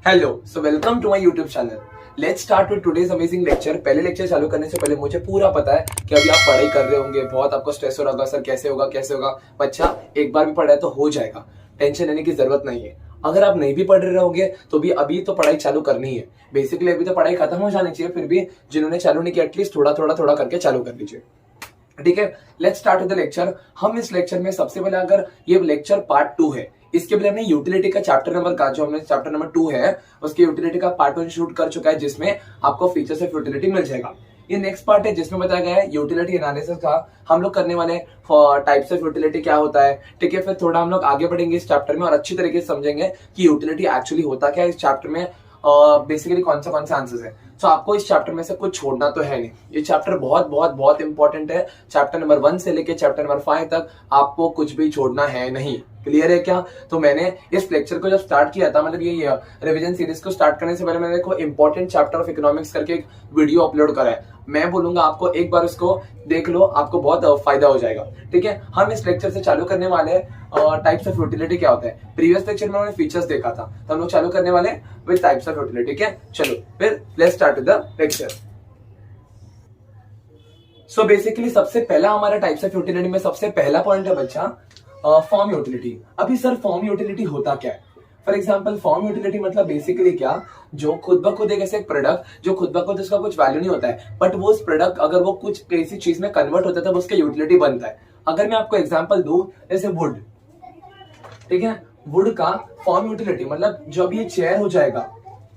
Hello so welcome to my YouTube channel. Let's start with today's amazing lecture. पहले lecture चालू करने से पहले मुझे पूरा पता है कि अभी आप पढ़ाई कर रहे होंगे, बहुत आपको स्ट्रेस हो रहा होगा, सर कैसे होगा। बच्चा एक बार भी पढ़ा है तो हो जाएगा, टेंशन लेने की जरूरत नहीं है। अगर आप नहीं भी पढ़ रहे होंगे तो भी अभी तो पढ़ाई चालू करनी है। बेसिकली अभी तो पढ़ाई खत्म हो जानी चाहिए, फिर भी जिन्होंने चालू नहीं किया एटलीस्ट थोड़ा करके चालू कर लीजिए। ठीक है, let's start with the lecture. हम इस लेक्चर में सबसे पहले, अगर ये लेक्चर पार्ट 2 है, इसके पहले हमने यूटिलिटी का चैप्टर नंबर का, जो हमने चैप्टर नंबर 2 है उसके यूटिलिटी का पार्ट 1 शूट कर चुका है, जिसमें आपको फीचर्स ऑफ यूटिलिटी मिल जाएगा। ये नेक्स्ट पार्ट है जिसमें बताया गया है यूटिलिटी एनालिसिस का। हम लोग करने वाले टाइप्स ऑफ यूटिलिटी क्या होता है। ठीक है, फिर थोड़ा हम लोग आगे बढ़ेंगे इस चैप्टर में और अच्छी तरीके से समझेंगे कि यूटिलिटी एक्चुअली होता क्या है इस चैप्टर में, बेसिकली कौन से आंसर्स है। तो आपको इस चैप्टर में से कुछ छोड़ना तो है नहीं। ये चैप्टर बहुत इंपॉर्टेंट है। चैप्टर नंबर 1 से लेके चैप्टर नंबर 5 तक आपको कुछ भी छोड़ना है नहीं। क्लियर है क्या? तो मैंने इस लेक्चर को जब स्टार्ट किया था, मतलब ये रिवीजन सीरीज को स्टार्ट करने से पहले मैंने देखो इंपॉर्टेंट चैप्टर ऑफ इकोनॉमिक्स करके एक वीडियो अपलोड करा है। मैं बोलूंगा आपको एक बार उसको देख लो, आपको बहुत फायदा हो जाएगा। ठीक है, हम इस लेक्चर से चालू करने वाले हैं टाइप्स ऑफ यूटिलिटी क्या होता है। प्रीवियस लेक्चर में हमने फीचर्स देखा था, तो हम लोग चालू करने वाले विद टाइप्स ऑफ यूटिलिटी। ठीक है, चलो फिर let's start with the lecture. So basically सबसे पहला हमारा टाइप्स ऑफ यूटिलिटी में सबसे पहला पॉइंट है बच्चा फॉर्म यूटिलिटी। अभी सर फॉर्म यूटिलिटी होता क्या है? फॉर एग्जाम्पल फॉर्म यूटिलिटी मतलब बेसिकली क्या, जो खुद ब खुद एक ऐसे प्रोडक्ट जो खुद ब खुद उसका कुछ वैल्यू नहीं होता है, बट वो उस प्रोडक्ट अगर वो कुछ किसी चीज में कन्वर्ट होता है तब उसका यूटिलिटी बनता है। अगर मैं आपको एग्जाम्पल दूं जैसे वुड, ठीक है, वुड का फॉर्म यूटिलिटी मतलब जब ये चेयर हो जाएगा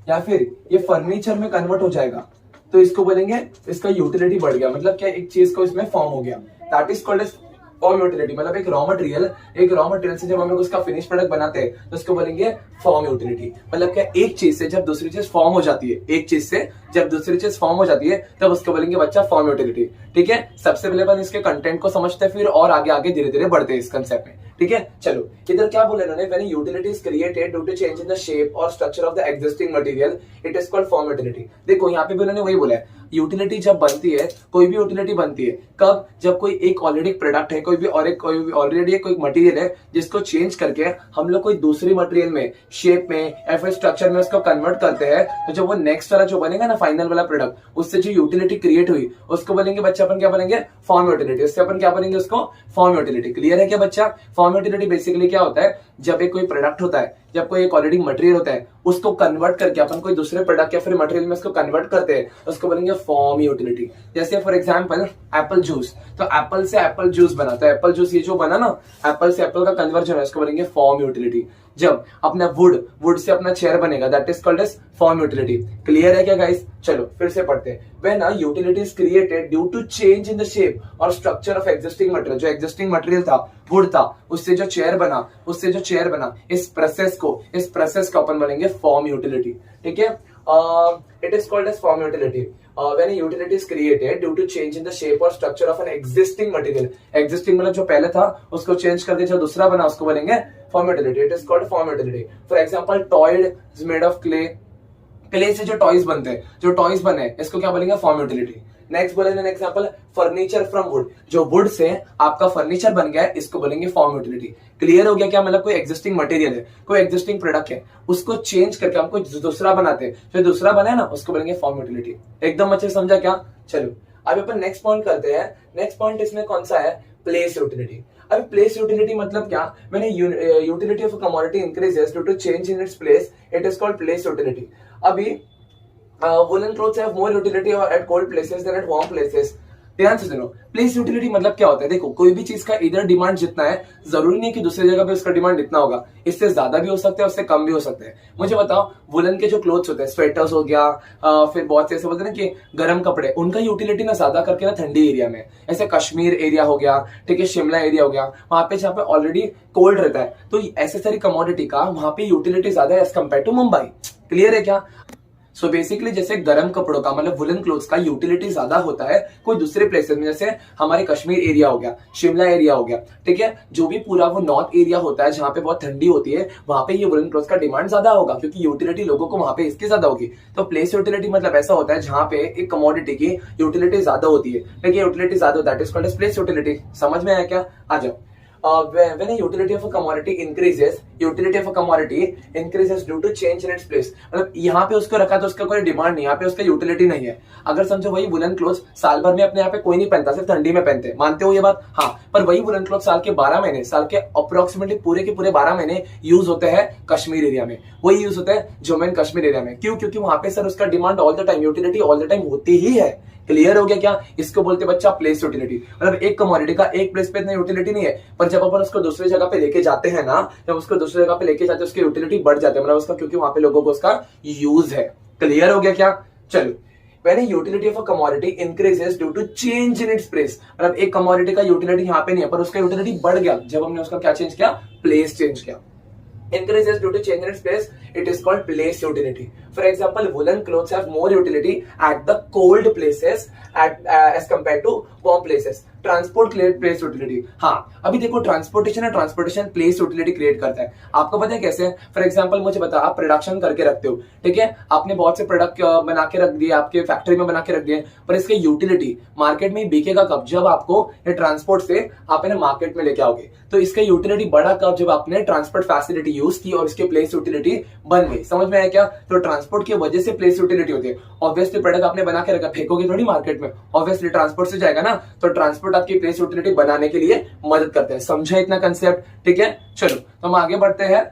या फिर ये फर्नीचर में कन्वर्ट हो जाएगा तो इसको बोलेंगे इसका यूटिलिटी बढ़ गया। मतलब क्या, एक चीज को इसमें फॉर्म हो गया, that is called as form utility. मतलब एक रॉ मटेरियल से जब हम लोग उसका फिनिश प्रोडक्ट बनाते हैं तो उसको बोलेंगे फॉर्म यूटिलिटी। मतलब क्या, एक चीज से जब दूसरी चीज फॉर्म हो जाती है, एक चीज से जब दूसरी चीज फॉर्म हो जाती है तब उसको बोलेंगे बच्चा फॉर्म यूटिलिटी। ठीक है, सबसे पहले अपन इसके कंटेंट को समझते हैं, फिर और आगे धीरे धीरे बढ़ते हैं इस कंसेप्ट में। ठीक है, चलो इधर क्या बोले इन्होंने, when utility is created due to change in the shape और structure of the existing material it is called form utility. देखो यहाँ पे भी उन्होंने वही बोला है, यूटिलिटी जब बनती है, कोई भी यूटिलिटी बनती है कब, जब कोई एक ऑलरेडी प्रोडक्ट है, कोई ऑलरेडी कोई मटेरियल है जिसको चेंज करके हम लोग कोई दूसरी मटेरियल में, शेप में या फिर स्ट्रक्चर में उसको कन्वर्ट करते हैं, तो जब वो नेक्स्ट वाला जो बनेगा ना फाइनल वाला प्रोडक्ट, उससे जो यूटिलिटी क्रिएट हुई उसको बोलेंगे बच्चा अपन क्या बोलेंगे, फॉर्म यूटिलिटी। उससे अपन क्या बोलेंगे, उसको फॉर्म यूटिलिटी। क्लियर है क्या बच्चा? फॉर्म यूटिलिटी बेसिकली क्या होता है, जब एक कोई प्रोडक्ट होता है, जब कोई एक ऑलरेडी मटेरियल होता है उसको कन्वर्ट करके अपन कोई दूसरे प्रोडक्ट या फिर मटेरियल में उसको कन्वर्ट करते हैं, उसको बोलेंगे फॉर्म यूटिलिटी। जैसे फॉर एग्जांपल एप्पल जूस, तो एप्पल से एप्पल जूस बना, तो एप्पल जूस ये जो बना ना, एप्पल से एप्पल का कन्वर्जन है, उसको बोलेंगे फॉर्म यूटिलिटी। जब अपना वुड से अपना चेयर बनेगा, that is called as form utility. Clear है क्या गाइस? चलो फिर से पढ़ते हैं। When a utility is created due to change in the shape और स्ट्रक्चर ऑफ एग्जिस्टिंग मटेरियल, जो एग्जिस्टिंग मटेरियल था, वुड था, उससे जो चेयर बना, इस प्रोसेस को अपन बोलेंगे फॉर्म यूटिलिटी। ठीक है, it is called as form utility when a utility is created due to change in the shape or structure of an existing material। existing मतलब जो पहले था उसको चेंज करके जो दूसरा बना उसको बोलेंगे form utility. It is called form utility. For example toy is made of clay से जो टॉयज बनते हैं, जो टॉयज बने, इसको क्या बोलेंगे, फॉर्म यूटिलिटी। नेक्स्ट बोलेंगे एग्जांपल फर्नीचर फ्रॉम वुड, जो वुड से आपका फर्नीचर बन गया है, इसको बोलेंगे फॉर्म यूटिलिटी। क्लियर हो गया क्या? मतलब कोई एग्जिस्टिंग मटेरियल है, कोई एग्जिस्टिंग प्रोडक्ट है, उसको चेंज करके हम कोई दूसरा बनाते हैं, जो दूसरा बना है ना उसको बोलेंगे फॉर्म यूटिलिटी। एकदम अच्छे से समझा क्या? चलो अभी अपन नेक्स्ट पॉइंट करते हैं। नेक्स्ट पॉइंट इसमें कौन सा है, प्लेस यूटिलिटी। अभी प्लेस यूटिलिटी मतलब क्या, when utility of a commodity increases due to change in its place it is called place utility. अभी woolen clothes have more utility at cold places than at warm places। ध्यान से सुनो, place utility मतलब क्या होता है। देखो कोई भी चीज का इधर डिमांड जितना है, जरूरी नहीं कि दूसरी जगह पे उसका डिमांड इतना होगा, इससे ज्यादा भी हो सकता है, उससे कम भी हो सकता है। मुझे बताओ, वुलन के जो क्लोथ्स होते हैं, स्वेटर्स हो गया, फिर बहुत से ऐसे बोलते हैं ना कि गर्म कपड़े, उनका यूटिलिटी ना ज्यादा करके ना ठंडी एरिया में, ऐसे कश्मीर एरिया हो गया, ठीक है, शिमला एरिया हो गया, वहां पे जहाँ पे ऑलरेडी कोल्ड रहता है, तो ऐसे सारी कमोडिटी का वहां पे यूटिलिटी ज्यादा है as compare to Mumbai. Clear है क्या? सो बेसिकली जैसे गर्म कपड़ों का मतलब वुलन क्लोथ्स का यूटिलिटी ज्यादा होता है कोई दूसरे प्लेसेस में, जैसे हमारे कश्मीर एरिया हो गया, शिमला एरिया हो गया, ठीक है, जो भी पूरा वो नॉर्थ एरिया होता है जहां पे बहुत ठंडी होती है, वहां पे ये वुलन क्लोथ्स का डिमांड ज्यादा होगा क्योंकि यूटिलिटी लोगों को वहां पे इसकी ज्यादा होगी। तो प्लेस यूटिलिटी मतलब ऐसा होता है जहां पे एक कमोडिटी की यूटिलिटी ज्यादा होती है, ठीक है, यूटिलिटी ज्यादा होता है, that is called as place utility. समझ में आया क्या? आ जाओ। When a utility of a commodity increases utility of a commodity increases due to change in its place, मतलब यहाँ पे उसको रखा तो उसका कोई डिमांड नहीं, यहाँ पे उसका यूटिलिटी नहीं है। अगर समझो वही वुलन क्लोथ साल भर में अपने यहाँ पे कोई नहीं पहनता, सिर्फ ठंडी में पहनते, मानते हो ये बात? हाँ, पर वही वुलन क्लोथ साल के 12 महीने, साल के अप्रोक्सीमेटली पूरे के पूरे 12 महीने यूज होते हैं कश्मीर एरिया में, वही यूज होता है जम्मू एंड कश्मीर एरिया में। क्यों? क्योंकि वहां पे सर उसका demand all the time, utility all the time होती ही है। क्लियर हो गया क्या? इसको बोलते बच्चा प्लेस यूटिलिटी, मतलब एक कमोडिटी का एक प्लेस पे इतना यूटिलिटी नहीं है, पर जब अपन उसको दूसरी जगह पे लेके जाते हैं ना, जब उसको दूसरी जगह पे लेके जाते हैं उसकी यूटिलिटी बढ़ जाती है, मतलब उसका, क्योंकि वहां पे लोगों को उसका यूज है। क्लियर हो गया क्या? चलो, when a utility of a commodity increases due to change in its place, मतलब एक कमोडिटी का यूटिलिटी यहाँ पे नहीं है पर उसका यूटिलिटी बढ़ गया जब हमने उसका क्या चेंज किया? प्लेस चेंज किया। Increases due to change in its place, it is called place utility. For example, woolen clothes have more utility at the cold places as compared to warm places. Transport place utility, हाँ अभी देखो transportation है, transportation place utility create करता है। आपको पता है कैसे? फॉर एग्जांपल मुझे बता, आप प्रोडक्शन करके रखते हो, ठीक है, आपने बहुत से प्रोडक्ट बना के रख दिए, आपके फैक्ट्री में बना के रख दिए, पर इसके यूटिलिटी मार्केट में बिकेगा कब? जब आपको ये ट्रांसपोर्ट से आप इन्हें मार्केट में लेके आओगे। तो इसका यूटिलिटी बढ़ा कब? जब आपने ट्रांसपोर्ट फैसिलिटी यूज की और इसके प्लेस यूटिलिटी बन गई। समझ में आया क्या? तो ट्रांसपोर्ट की वजह से प्लेस यूटिलिटी होती है। ऑब्वियसली प्रोडक्ट आपने बना के रखा, फेंकोगे थोड़ी मार्केट में, ऑब्वियसली ट्रांसपोर्ट से जाएगा ना, तो ट्रांसपोर्ट आपकी प्लेस यूटिलिटी बनाने के लिए मदद करते हैं। समझा इतना कंसेप्ट? ठीक है, चलो तो हम आगे बढ़ते हैं।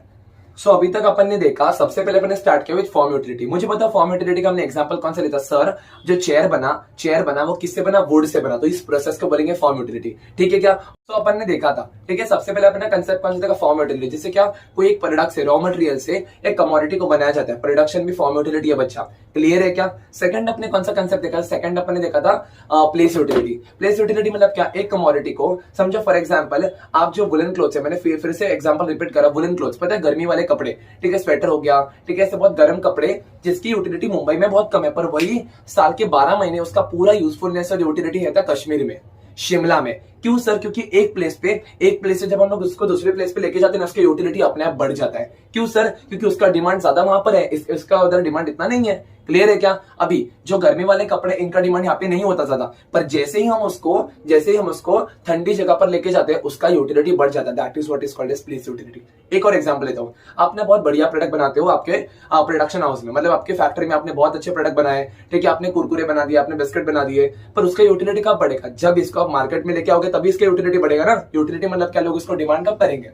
सो अभी तक अपन ने देखा, सबसे पहले अपन ने स्टार्ट किया विद फॉर्म यूटिलिटी। मुझे पता फॉर्म यूटिलिटी का हमने एग्जांपल कौन सा लेता? सर जो चेयर बना वो किससे बना? वुड से बना, तो इस प्रोसेस को बोलेंगे फॉर्म यूटिलिटी। ठीक है क्या? तो अपन ने देखा था, ठीक है, सबसे पहले अपन ने कंसेप्ट कौन सा देखा? Form utility. जिससे क्या, कोई एक प्रोडक्ट से, रॉ मटेरियल से एक कमोडिटी को बनाया जाता है, प्रोडक्शन भी फॉर्म यूटिलिटी है बच्चा। क्लियर है क्या? सेकंड अपने कौन सा कंसेप्ट देखा? सेकंड अपन ने देखा था प्लेस यूटिलिटी। प्लेस यूटिलिटी मतलब क्या? एक कमोडिटी को समझो, फॉर एग्जांपल आप जो वुलन क्लोथ्स है, मैंने फिर से एग्जांपल रिपीट करा, वुलन क्लोथ्स, पता है गर्मी वाले कपड़े, ठीक है, स्वेटर हो गया, ठीक है, ऐसे बहुत गर्म कपड़े जिसकी यूटिलिटी मुंबई में बहुत कम है, पर वही साल के 12 महीने उसका पूरा यूजफुलनेस और यूटिलिटी है कश्मीर में, शिमला में। क्यों सर? क्योंकि एक प्लेस से जब हम लोग उसको दूसरे प्लेस पे लेके जाते हैं ना, उसकी यूटिलिटी अपने आप बढ़ जाता है। क्यों सर? क्योंकि उसका डिमांड ज्यादा वहां पर है, इसका उधर डिमांड इतना नहीं है। क्लियर है क्या? अभी जो गर्मी वाले कपड़े, इनका डिमांड यहाँ पे नहीं होता ज्यादा, पर जैसे ही हम उसको ठंडी जगह पर लेके जाते हैं, उसका यूटिलिटी बढ़ जाता है। That is what is called as place utility. एक और एग्जांपल लेता हूँ। आपने बहुत बढ़िया प्रोडक्ट बनाते हो आपके प्रोडक्शन हाउस में, मतलब आपके फैक्ट्री में आपने बहुत अच्छे प्रोडक्ट बनाए, ठीक है, आपने कुरकुरे बना दिए, आपने बिस्किट बना दिए, पर उसका यूटिलिटी कब बढ़ेगा? जब इसको आप मार्केट में लेके आओगे तभी इसका यूटिलिटी बढ़ेगा ना। यूटिलिटी मतलब क्या? लोग उसको डिमांड कब करेंगे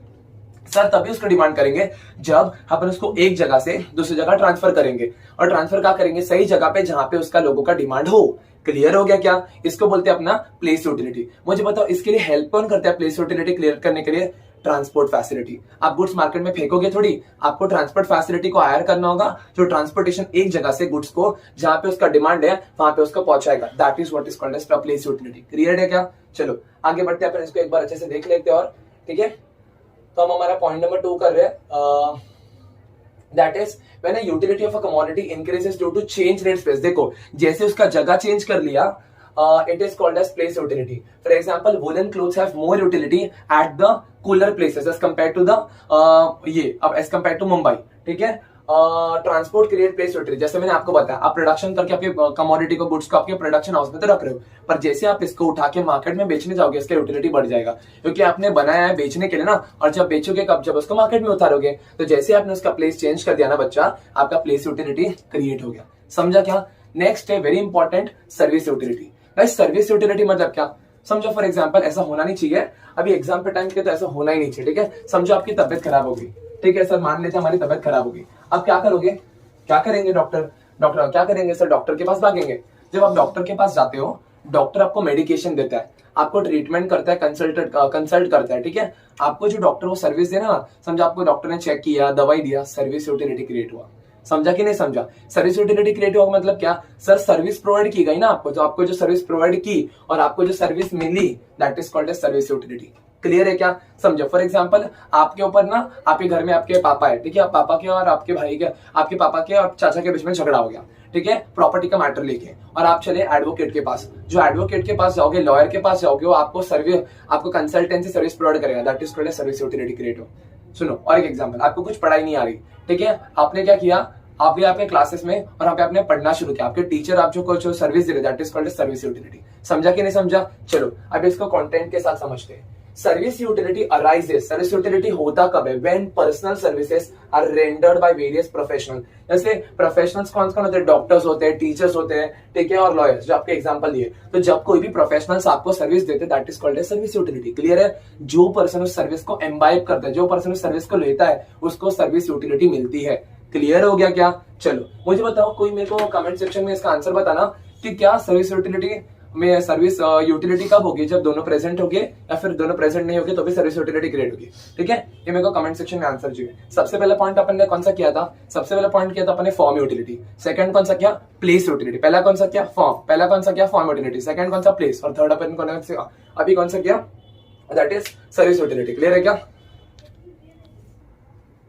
सर? तभी उसको डिमांड करेंगे जब अपन उसको एक जगह से दूसरी जगह ट्रांसफर करेंगे, और ट्रांसफर क्या करेंगे? सही जगह पे, जहां पे उसका लोगों का डिमांड हो। क्लियर हो गया क्या? इसको बोलते हैं अपना प्लेस यूटिलिटी। मुझे बताओ इसके लिए हेल्प कौन करता है प्लेस यूटिलिटी क्लियर करने के लिए? Transport facility. आप गुड्स मार्केट में फेंकोगे थोड़ी, आपको ट्रांसपोर्ट फैसिलिटी को हायर करना होगा, जो ट्रांसपोर्टेशन एक जगह से गुड्स को जहां पे उसका डिमांड है वहां पे उसको पहुंचाएगा। That is what is called as place utility. Clear है क्या? चलो आगे बढ़ते हैं, अपन इसको एक बार अच्छे से देख लेते हैं। और ठीक है, तो हम हमारा पॉइंट नंबर 2 कर रहे हैं, that is when a utility of a commodity increases due to change in its place. देखो जैसे उसका जगह चेंज कर लिया, it is called as place utility. For example, woolen clothes have more utility at the cooler places as compared to the as compared to Mumbai. ठीक है, transport create place utility. जैसे मैंने आपको बताया, आप प्रोडक्शन करके आपके कमोडिटी को, गुड्स को आपके प्रोडक्शन हाउस में तो रख रहे हो, पर जैसे आप इसको उठा के मार्केट में बेचने जाओगे, इसका यूटिलिटी बढ़ जाएगा, क्योंकि आपने बनाया है बेचने के लिए ना, और जब बेचोगे कब? जब उसको मार्केट में उतारोगे। तो जैसे आपने उसका प्लेस चेंज कर दिया ना बच्चा, आपका प्लेस यूटिलिटी क्रिएट हो गया। समझा क्या? नेक्स्ट है very important, service utility. Guys service utility मतलब क्या? समझो फॉर एग्जांपल, ऐसा होना नहीं चाहिए, अभी एग्जाम पे टाइम के तो ऐसा होना ही नहीं चाहिए, ठीक है। समझो आपकी तबियत खराब होगी, ठीक है सर, मान लेते हैं हमारी तबियत खराब होगी, अब क्या करोगे? क्या करेंगे? डॉक्टर क्या करेंगे सर? डॉक्टर के पास भागेंगे। जब आप डॉक्टर के पास जाते हो, डॉक्टर आपको मेडिकेशन देता है, आपको ट्रीटमेंट करता है, कंसल्ट करता है, ठीक है। आपको जो डॉक्टर वो सर्विस दे ना, समझो आपको डॉक्टर ने चेक किया, दवाई दिया, सर्विस यूटिलिटी क्रिएट हुआ। समझा कि नहीं समझा? सर्विस यूटिलिटी क्रिएट हुआ मतलब क्या? सर सर्विस प्रोवाइड की गई ना आपको, तो आपको जो सर्विस प्रोवाइड की और आपको जो सर्विस मिली, that is called as service utility. Clear है क्या? समझो फॉर एग्जांपल, आपके ऊपर ना, आपके घर में आपके पापा है, ठीक है, पापा के और आपके भाई के, आपके पापा के और चाचा के बीच में झगड़ा हो गया, ठीक है, प्रॉपर्टी का मैटर लेके, और आप चले एडवोकेट के पास। जो एडवोकेट के पास जाओगे, लॉयर के पास जाओगे, वो आपको कंसल्टेंसी सर्विस प्रोवाइड करेगा, that is called as service utility create हो। सुनो और एक एग्जांपल, आपको कुछ पढ़ाई नहीं आ रही, ठीक है, आपने क्या किया? आप गए आपके क्लासेस में और यहाँ पे आपने पढ़ना शुरू किया, आपके टीचर आप जो सर्विस दे रहे, that is called service utility. समझा कि नहीं समझा? चलो अब इसको कंटेंट के साथ समझते हैं। Service utility arises, service utility होता कब है? When personal services are rendered by various professional. जैसे प्रोफेशनल्स कौन कौन होते हैं? डॉक्टर्स होते हैं, टीचर्स होते हैं, ठीक है, और लॉयर्स, जो आपके एग्जांपल दिए। तो जब कोई भी प्रोफेशनल्स आपको सर्विस देते हैं, that is called as service utility. Clear है? जो पर्सन उस सर्विस को एम्बाइब करता है, जो पर्सन उस सर्विस को लेता है, उसको सर्विस यूटिलिटी मिलती है। क्लियर हो गया क्या? चलो मुझे बताओ, कोई मेरे को कमेंट सेक्शन में इसका आंसर बताना कि क्या सर्विस यूटिलिटी में सर्विस यूटिलिटी कब होगी? जब दोनों प्रेजेंट होंगे, या फिर दोनों प्रेजेंट नहीं होंगे तो भी सर्विस यूटिलिटी क्रिएट होगी। ठीक है, ये मेरे को कमेंट सेक्शन में आंसर चाहिए। सबसे पहला पॉइंट अपन ने कौन सा किया था? सबसे पहला पॉइंट किया था अपन ने फॉर्म यूटिलिटी। सेकंड कौन सा किया? Place utility. पहला कौन सा किया? फॉर्म। पहला कौन सा किया? Form utility. सेकंड कौन सा? प्लेस। और थर्ड अपन कौन सा अभी कौन सा किया? That is service utility. Clear है क्या?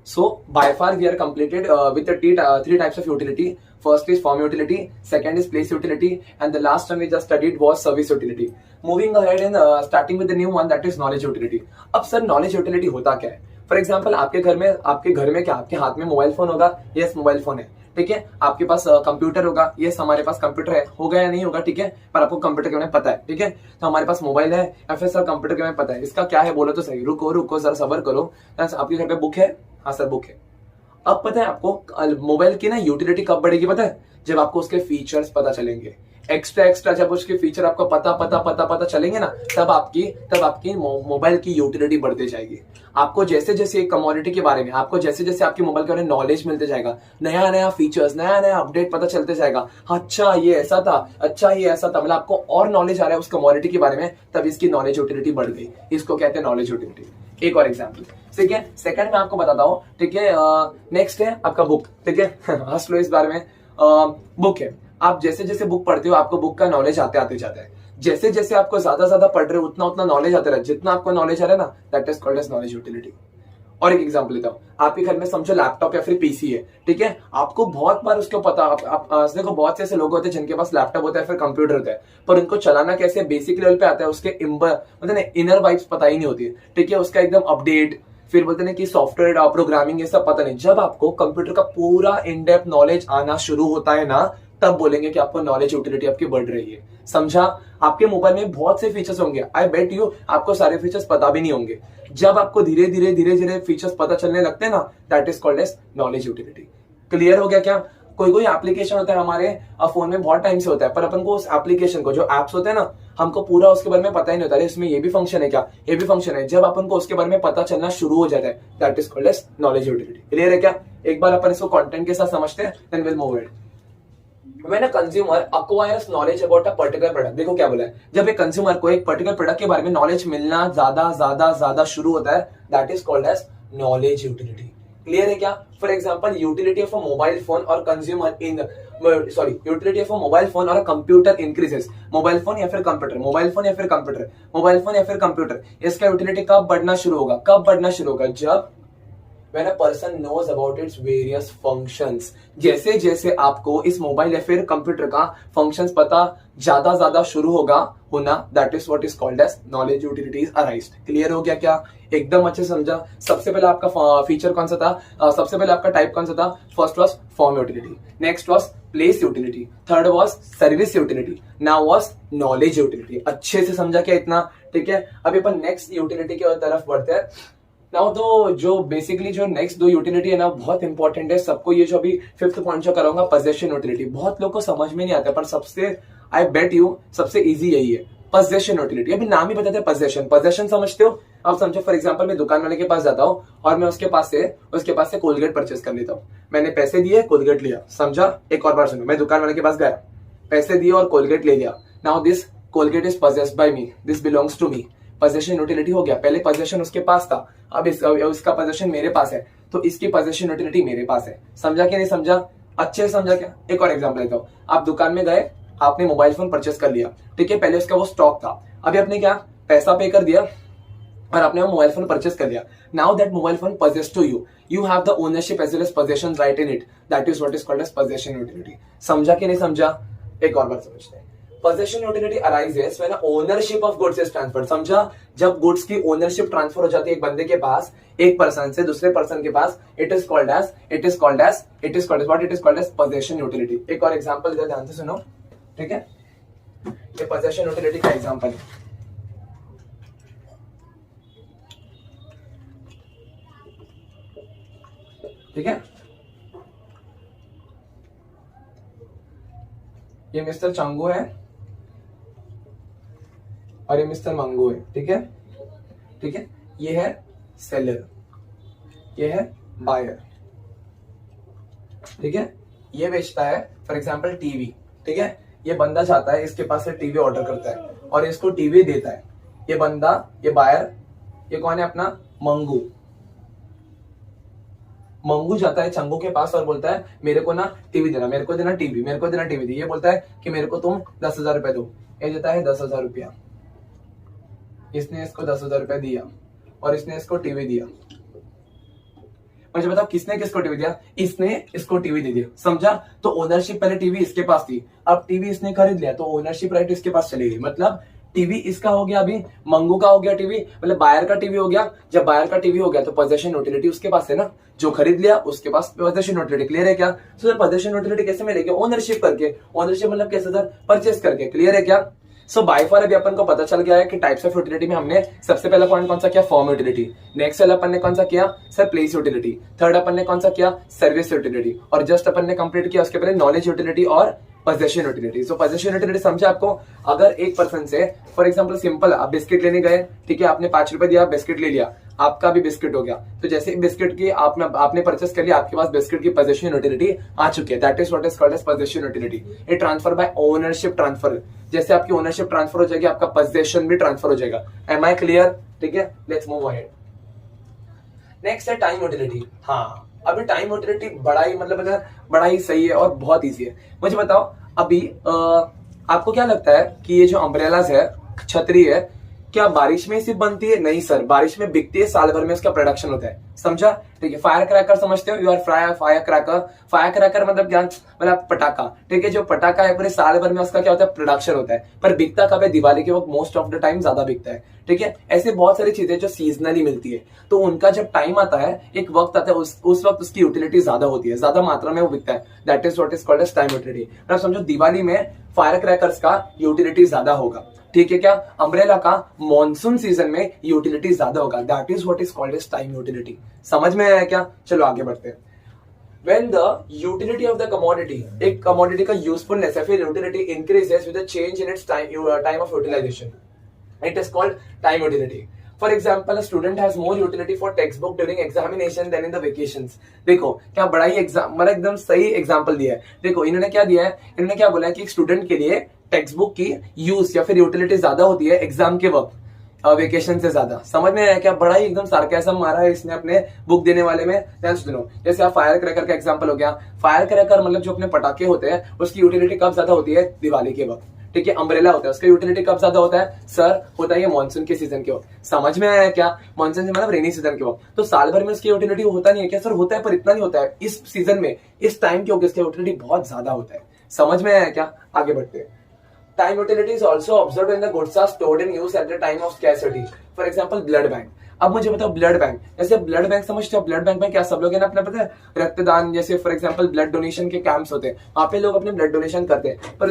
So by far we are completed with the three types of utility. First is form utility, second is place utility, and the last one we just studied was service utility. Moving ahead and starting with the new one, that is knowledge utility. अब sir knowledge utility होता क्या है? For example आपके घर में क्या आपके हाथ में मोबाइल फोन होगा? यस, मोबाइल फोन है। ठीक है, आपके पास कंप्यूटर होगा? यस, हमारे पास कंप्यूटर है। होगा या नहीं होगा? ठीक है, पर आपको कंप्यूटर के बारे में पता है। ठीक है, तो हमारे पास मोबाइल है या फिर सर कंप्यूटर के बारे में पता है। इसका क्या है बोलो तो सही। रुको रुको सर, सबर करो। आपके घर पे बुक है? हाँ सर, बुक है। अब पता है आपको मोबाइल की ना यूटिलिटी कब बढ़ेगी पता है? जब आपको उसके फीचर्स पता चलेंगे। एक्स्ट्रा जब उसके फीचर आपको पता चलेंगे ना, तब आपकी मोबाइल की यूटिलिटी बढ़ती जाएगी। आपको जैसे जैसे एक कमोडिटी के बारे में, आपको जैसे जैसे आपके मोबाइल के बारे में नॉलेज मिलते जाएगा, नया नया फीचर्स, नया नया अपडेट पता चलते जाएगा। अच्छा ये ऐसा था, अच्छा ये ऐसा था, मतलब आपको और नॉलेज आ रहा है उस कमोडिटी के बारे में, तब इसकी नॉलेज यूटिलिटी बढ़ गई। इसको कहते हैं नॉलेज यूटिलिटी। एक और एग्जाम्पल, ठीक है, सेकंड में आपको बताता हूँ। ठीक है, नेक्स्ट है आपका बुक। ठीक है, हंस लो इस बारे में। बुक है, आप जैसे जैसे बुक पढ़ते हो आपको बुक का नॉलेज आते जाता है। जैसे जैसे आपको ज्यादा पढ़ रहे हो उतना नॉलेज आता है। जितना आपको नॉलेज आ रहा है ना, that is called as knowledge utility. और एक एग्जांपल लेता हूँ, आपके घर में समझो लैपटॉप या फिर पीसी है। ठीक है, आपको बहुत बार उसको पता, देखो बहुत से ऐसे लोग होते हैं जिनके पास लैपटॉप होता है फिर कंप्यूटर होता है, पर उनको चलाना कैसे बेसिक लेवल पे आता है, उसके मतलब इनर वाइब्स पता ही नहीं होती है। ठीक है, उसका एकदम अपडेट, फिर बोलते हैं कि सॉफ्टवेयर प्रोग्रामिंग, ये सब पता नहीं। जब आपको कंप्यूटर का पूरा इन डेप्थ नॉलेज आना शुरू होता है ना, तब बोलेंगे कि आपको नॉलेज यूटिलिटी आपकी बढ़ रही है। समझा? आपके मोबाइल में बहुत से फीचर्स होंगे, आई बेट यू आपको सारे फीचर्स पता भी नहीं होंगे। जब आपको धीरे धीरे फीचर्स पता चलने लगते हैं ना, that is called as knowledge utility. Clear हो गया क्या? कोई एप्लीकेशन होता है हमारे फोन में, बहुत टाइम से होता है, पर अपन को उस एप्लीकेशन को, जो एप्स होते हैं ना, हमको पूरा उसके बारे में पता ही नहीं होता है। इसमें ये भी फंक्शन है क्या, ये भी फंक्शन है। जब अपन को उसके बारे में पता चलना शुरू हो जाता है, that is called as knowledge utility. Clear है क्या? एक बार अपन इसको कंटेंट के साथ समझते हैं, then will move it. When a consumer acquires knowledge about a particular product, देखो क्या बोला है, जब एक कंज्यूमर को एक पर्टिकुलर प्रोडक्ट के बारे में नॉलेज मिलना ज्यादा शुरू होता है, that is called as knowledge utility. Clear है क्या? For example, utility of a mobile phone और consumer utility of a mobile phone और कंप्यूटर इंक्रीजेस। मोबाइल फोन या फिर कंप्यूटर, मोबाइल फोन या फिर कंप्यूटर, मोबाइल फोन या फिर कंप्यूटर, इसका यूटिलिटी कब बढ़ना शुरू होगा? जब when a person knows about its various functions। जैसे जैसे आपको इस मोबाइल या फिर कंप्यूटर का फंक्शंस पता ज्यादा शुरू होगा होना, that is what is called as knowledge utilities arised. Clear हो गया क्या? एकदम अच्छे समझा। सबसे पहले आपका फीचर कौन सा था? सबसे पहले आपका टाइप कौन सा था? First was form utility, next was place utility, third was service utility, now was knowledge utility. अच्छे से समझा क्या इतना? ठीक है, अभी अपन नेक्स्ट यूटिलिटी की तरफ बढ़ते हैं। नाउ तो जो बेसिकली जो नेक्स्ट दो यूटिलिटी है ना, बहुत इंपॉर्टेंट है सबको। ये जो अभी फिफ्थ पॉइंट जो कराऊंगा, पोजेशन यूटिलिटी, बहुत लोग को समझ में नहीं आता, पर सबसे आई बेट यू सबसे इजी यही है, पोजेशन यूटिलिटी। अभी नाम ही बताते हैं पोजेशन समझते हो? आप समझो, फॉर एग्जांपल मैं दुकान वाले के पास जाता हूँ और मैं उसके पास से कोलगेट परचेस कर लेता हूँ। मैंने पैसे दिए, कोलगेट लिया। समझा? एक और बार सुनो, मैं दुकान वाले के पास गया, पैसे दिए और कोलगेट ले लिया। Now this Colgate is possessed by me, this belongs to me. Possession utility हो गया। पहले पोजेशन उसके पास था, अब इसका पोजेशन मेरे पास है, तो इसकी पोजेशन यूटिलिटी मेरे पास है। समझा कि नहीं समझा? अच्छे से समझा क्या? एक और एग्जांपल लेता हूँ। आप दुकान में गए, आपने मोबाइल फोन परचेस कर लिया। ठीक है, पहले उसका वो स्टॉक था, अभी आपने क्या पैसा पे कर दिया और आपने वो मोबाइल फोन परचेस कर लिया। Now that mobile phone possessed to you, you have the ownership as well as possession right in it, that is what is called as possession utility। समझा कि नहीं समझा? एक और बार समझते हैं। Possession utility arises when ownership of goods is transferred। समझा? जब गुड्स की ओनरशिप ट्रांसफर हो जाती है एक बंदे के पास, एक पर्सन से दूसरे पर्सन के पास, it is called as possession utility। एक और एग्जांपल ध्यान से सुनो। ठीक है, ये possession utility का एग्जांपल है। ठीक है, ये मिस्टर चंगू है और ये मिस्टर मंगू है। ठीक है, ठीक है, ये है सेलर, ये है बायर। ठीक है, ये बेचता है फॉर एग्जांपल टीवी। ठीक है, ये बंदा चाहता है इसके पास से टीवी ऑर्डर करता है और इसको टीवी देता है। ये बंदा, ये बायर, ये कौन है अपना मंगू। मंगू जाता है चंगू के पास और बोलता है मेरे को ना टीवी देना, मेरे को देना टीवी, मेरे को देना टीवी। ये बोलता है कि मेरे को तुम 10,000 रुपए दो। ये देता है 10,000 रुपया। इसने इसको 10,000 रुपया दिया और इसने इसको टीवी दिया। मुझे बताओ किसने किसको टीवी दिया? इसने इसको टीवी दे दिया, समझा? तो ओनरशिप पहले टीवी इसके पास थी, अब टीवी इसने खरीद लिया तो ओनरशिप राइट इसके पास चली गई। मतलब टीवी इसका हो गया, अभी मंगू का हो गया टीवी, मतलब बायर का टीवी हो गया। जब बायर का टीवी हो गया तो पोजेशन यूटिलिटी उसके पास है ना, जो खरीद लिया उसके पास पोजेशन यूटिलिटी। क्लियर है क्या? तो पोजेशन यूटिलिटी कैसे मिलेगी? ओनरशिप करके। ओनरशिप मतलब कैसे सर? परचेस करके। क्लियर है क्या? सो बाय फॉर अभी अपन को पता चल गया है कि टाइप्स ऑफ यूटिलिटी में हमने सबसे पहला पॉइंट कौन सा किया? Form utility. नेक्स्ट वाला अपन ने कौन सा किया? Sir place utility. थर्ड अपन ने कौन सा किया? Service utility. और जस्ट अपन ने कंप्लीट किया उसके पहले नॉलेज यूटिलिटी और पोजेशन यूटिलिटी। सो पोजेशन यूटिलिटी समझे आपको? अगर एक पर्सन से फॉर एग्जांपल सिंपल आप बिस्किट लेने गए, ठीक है, आपने 5 रुपए दिया, बिस्किट ले लिया, आपका भी बिस्किट हो गया। तो जैसे ही बिस्किट की आपने परचेस कर लिया, आपके पास बिस्किट की पोजेशन यूटिलिटी आ चुकी है। That is what is called as possession utility. ये ट्रांसफर बाय ओनरशिप ट्रांसफर। जैसे आपकी ओनरशिप ट्रांसफर हो जाएगी, आपका पोजेशन भी ट्रांसफर हो जाएगा। Am I clear? ठीक है, लेट्स मूव अहेड। नेक्स्ट है टाइम यूटिलिटी। हाँ, अभी टाइम यूटिलिटी बड़ा ही मतलब बड़ा ही सही है और बहुत ईजी है। मुझे बताओ अभी आपको क्या लगता है कि ये जो अम्ब्रेलाज है, छतरी है, क्या बारिश में ही सिर्फ बनती है? नहीं सर, बारिश में बिकती है, साल भर में उसका प्रोडक्शन होता है। समझा? ठीक है, फायर क्रैकर समझते हो? You are fire cracker. Fire cracker मतलब क्या? मतलब पटाखा। ठीक है, जो पटाखा है पूरे साल भर में उसका क्या होता है? प्रोडक्शन होता है। पर बिकता कब है? दिवाली के वक्त मोस्ट ऑफ द टाइम ज्यादा बिकता है। ठीक है, ऐसे बहुत सारी चीजें जो सीजनली मिलती है, तो उनका जब टाइम आता है, एक वक्त आता है, उस वक्त उसकी यूटिलिटी ज्यादा होती है, ज्यादा मात्रा में वो बिकता है। That is what is called as time utility. मतलब समझो दिवाली में फायर क्रैकर्स का यूटिलिटी ज्यादा होगा। ठीक है क्या? अम्ब्रेला का मॉनसून सीजन में यूटिलिटी ज्यादा होगा। That is what is called as time utility. समझ में आया क्या? चलो आगे बढ़ते हैं। When the utility of the commodity, एक commodity का यूजफुलनेस है, फिर utility increases with the change in its time of utilization, it is called time utility. For example, student has more utility for text book during examination then in the vacations. देखो क्या बड़ा ही मतलब एकदम सही example दिया है। देखो इन्होंने क्या दिया है, इन्होंने क्या बोला है कि एक स्टूडेंट के लिए टेक्स्ट बुक की यूज या फिर यूटिलिटी ज्यादा होती है एग्जाम के वक्त, वेकेशन से ज्यादा। समझ में आया क्या? बड़ा ही एकदम सार्केज्म मारा है इसने अपने बुक देने वाले में। ध्यान सुनो, जैसे आप फायर क्रैकर का एग्जांपल हो गया। फायर क्रैकर मतलब जो अपने पटाखे होते हैं, उसकी यूटिलिटी कब ज्यादा होती है? दिवाली के वक्त। ठीक है, अम्ब्रेला होता है, उसका यूटिलिटी कब ज्यादा होता है? सर होता है ये मानसून के सीजन के वक्त। समझ में आया क्या? मानसून से मतलब रेनी सीजन के वक्त। तो साल भर में उसकी यूटिलिटी होता नहीं है क्या? सर होता है, पर इतना नहीं होता है। इस सीजन में, इस टाइम के वक्त इसका यूटिलिटी बहुत ज्यादा होता है। समझ में आया क्या? आगे बढ़ते हैं। Time utility is also observed when the goods are stored in use at the time of scarcity. For example, blood bank. अब मुझे बताओ ब्लड बैंक, जैसे ब्लड बैंक समझते हो? ब्लड बैंक में क्या सब लोग है ना अपना पता है रक्तदान, जैसे फॉर एग्जांपल ब्लड डोनेशन के कैंप्स होते हैं, वहां पे लोग अपने ब्लड डोनेशन करते हैं। पर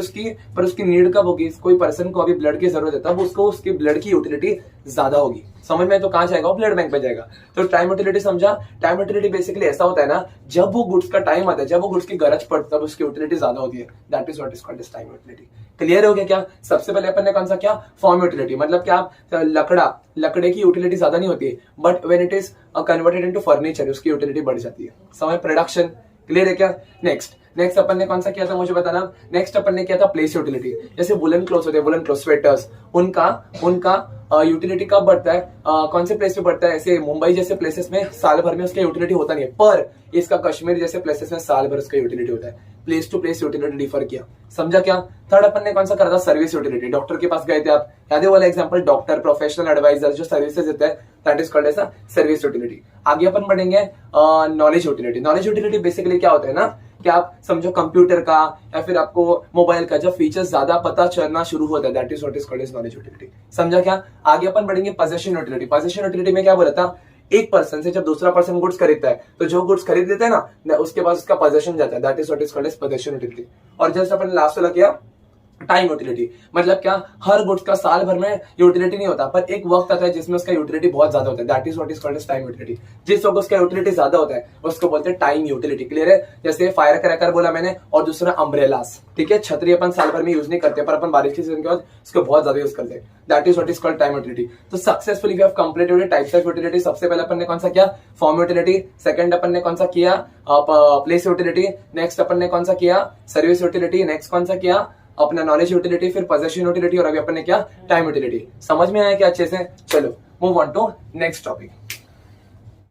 उसकी नीड कब होगी? कोई पर्सन को अभी ब्लड की जरूरत है, तब उसको उसकी ब्लड की यूटिलिटी ज्यादा होगी। समझ में? तो कहां जाएगा? ब्लड बैंक पे जाएगा। तो टाइम यूटिलिटी समझा? टाइम यूटिलिटी बेसिकली ऐसा होता है ना, जब वो गुड्स का टाइम आता है, जब वो गुड्स की गरज पड़ती है, तब उसकी यूटिलिटी ज्यादा होती है। That is what is called as time utility. Clear हो गया क्या? सबसे पहले अपन ने कौन सा क्या? Form utility. मतलब क्या? लकड़े की यूटिलिटी ज्यादा नहीं होती है, but when it is converted into furniture उसकी यूटिलिटी बढ़ जाती है। समझ? प्रोडक्शन। क्लियर है क्या? नेक्स्ट अपन ने कौन सा किया था मुझे बताना। नेक्स्ट अपन ने किया था प्लेस यूटिलिटी। जैसे वुलन क्लोथ होते हैं, वुलन क्लोथ, स्वेटर्स, उनका यूटिलिटी कब बढ़ता है? कौन से प्लेस पे बढ़ता है? ऐसे मुंबई जैसे प्लेसेस में साल भर में उसका यूटिलिटी होता नहीं है, पर इसका कश्मीर जैसे प्लेसेस में साल भर उसका यूटिलिटी होता है। Place to place utility differ किया। समझा क्या? थर्ड अपन ने कौन सा करा था? Service utility. डॉक्टर के पास गए थे आप, याद है वाला एग्जांपल? डॉक्टर, प्रोफेशनल एडवाइजर जो सर्विसेज देते हैं, that is called as a service utility. आगे अपन बढ़ेंगे knowledge utility. Knowledge utility basically क्या होता है ना, कि आप समझो कंप्यूटर का या फिर आपको मोबाइल का जब फीचर्स ज्यादा पता चलना शुरू होता है, that is what is called as knowledge utility. समझा क्या? आगे अपन बढ़ेंगे पोजेशन यूटिलिटी। पोजेशन यूटिलिटी में क्या बोला था? एक पर्सन से जब दूसरा पर्सन गुड्स खरीदता है, तो जो गुड्स खरीद लेता है ना, उसके पास उसका पोजेशन जाता है। That is what is called as possession utility. और जस्ट अपन लास्ट वाला किया टाइम यूटिलिटी मतलब क्या, हर गुड्स का साल भर में यूटिलिटी नहीं होता, पर एक वक्त आता है जिसमें उसका यूटिलिटी बहुत ज्यादा होता है, that is what is called as time utility. जिस वक्त उसका यूटिलिटी ज्यादा होता है उसको बोलते हैं टाइम यूटिलिटी। क्लियर है? जैसे फायर क्रैकर बोला मैंने, और दूसरा अम्ब्रेलास। ठीक है, छतरी अपन साल भर में यूज नहीं करते, पर अपन बारिश के सीजन के बाद उसको बहुत ज्यादा यूज करते हैं, that is what is called time utility. तो successfully we have completed types of utility. सबसे पहले अपन ने कौन सा किया? Form utility. सेकंड अपन ने कौन सा किया? Place utility. नेक्स्ट अपन ने कौन सा किया? Service utility. नेक्स्ट कौन सा किया? अपना नॉलेज यूटिलिटी, फिर पोजेशन यूटिलिटी, और अभी अपन ने क्या? Time utility. समझ में आया क्या अच्छे से? चलो move on to next topic.